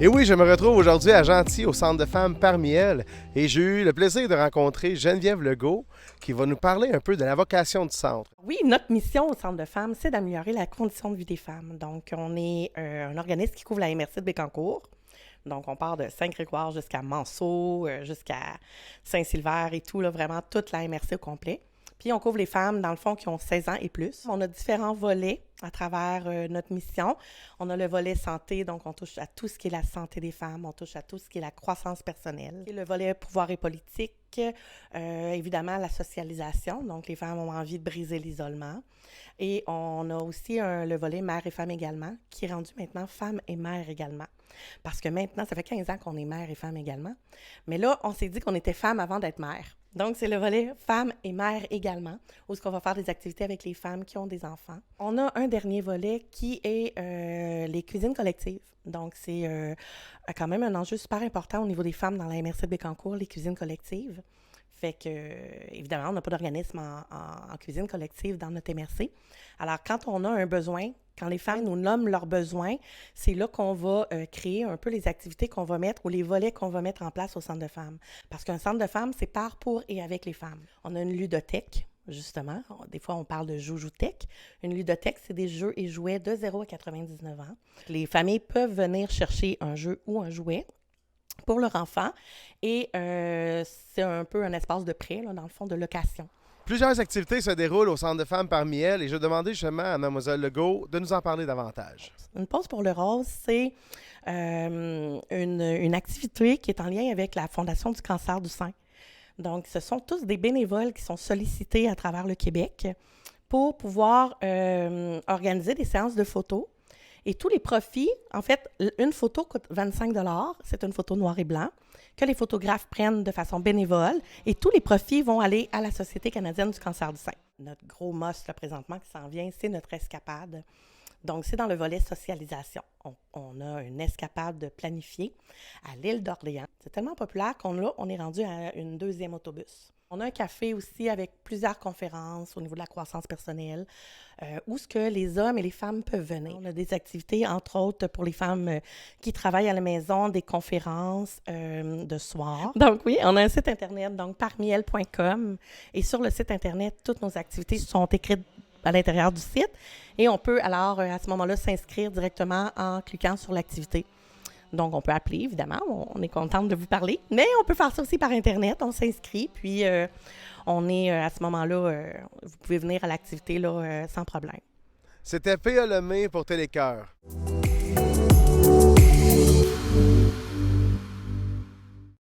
Et oui, je me retrouve aujourd'hui à Gentilly, au Centre de femmes Parmi elles, et j'ai eu le plaisir de rencontrer Geneviève Legault, qui va nous parler un peu de la vocation du centre. Oui, notre mission au Centre de femmes, c'est d'améliorer la condition de vie des femmes. Donc, on est un organisme qui couvre la MRC de Bécancour. Donc, on part de Saint-Grégoire jusqu'à Manceau, jusqu'à Saint-Sylvère et tout, là, vraiment toute la MRC au complet. Puis, on couvre les femmes, dans le fond, qui ont 16 ans et plus. On a différents volets à travers notre mission. On a le volet santé, donc on touche à tout ce qui est la santé des femmes, on touche à tout ce qui est la croissance personnelle. Et le volet pouvoir et politique, évidemment, la socialisation, donc les femmes ont envie de briser l'isolement. Et on a aussi le volet mère et femme également, qui est rendu maintenant femme et mère également. Parce que maintenant, ça fait 15 ans qu'on est mère et femme également. Mais là, on s'est dit qu'on était femme avant d'être mère. Donc, c'est le volet femmes et mères également, où on va faire des activités avec les femmes qui ont des enfants. On a un dernier volet qui est les cuisines collectives. Donc, c'est quand même un enjeu super important au niveau des femmes dans la MRC de Bécancour, les cuisines collectives. Fait que, évidemment, on n'a pas d'organisme en cuisine collective dans notre MRC. Alors, quand on a un besoin, quand les femmes nous nomment leurs besoins, c'est là qu'on va créer un peu les activités qu'on va mettre ou les volets qu'on va mettre en place au centre de femmes. Parce qu'un centre de femmes, c'est par, pour et avec les femmes. On a une ludothèque, justement. Des fois, on parle de joujoutèque. Une ludothèque, c'est des jeux et jouets de 0 à 99 ans. Les familles peuvent venir chercher un jeu ou un jouet pour leur enfant et c'est un peu un espace de prêt, là, dans le fond, de location. Plusieurs activités se déroulent au Centre de femmes Parmi elles, et je demandais justement à Mlle Legault de nous en parler davantage. Une pause pour le rose, c'est une activité qui est en lien avec la Fondation du cancer du sein. Donc, ce sont tous des bénévoles qui sont sollicités à travers le Québec pour pouvoir organiser des séances de photos. Et tous les profits, en fait, une photo coûte 25 $, c'est une photo noir et blanc, que les photographes prennent de façon bénévole, et tous les profits vont aller à la Société canadienne du cancer du sein. Notre gros must, là, présentement, qui s'en vient, c'est notre escapade. Donc, c'est dans le volet socialisation. On a une escapade planifiée à l'île d'Orléans. C'est tellement populaire qu'on est rendu à une deuxième autobus. On a un café aussi avec plusieurs conférences au niveau de la croissance personnelle, où ce que les hommes et les femmes peuvent venir. On a des activités, entre autres, pour les femmes qui travaillent à la maison, des conférences de soir. Donc oui, on a un site Internet, donc parmielles.com. Et sur le site Internet, toutes nos activités sont écrites à l'intérieur du site. Et on peut alors, à ce moment-là, s'inscrire directement en cliquant sur l'activité. Donc, on peut appeler, évidemment. On est contente de vous parler. Mais on peut faire ça aussi par Internet. On s'inscrit, puis on est à ce moment-là, vous pouvez venir à l'activité là, sans problème. C'était P.A. Lemay pour Télécœur.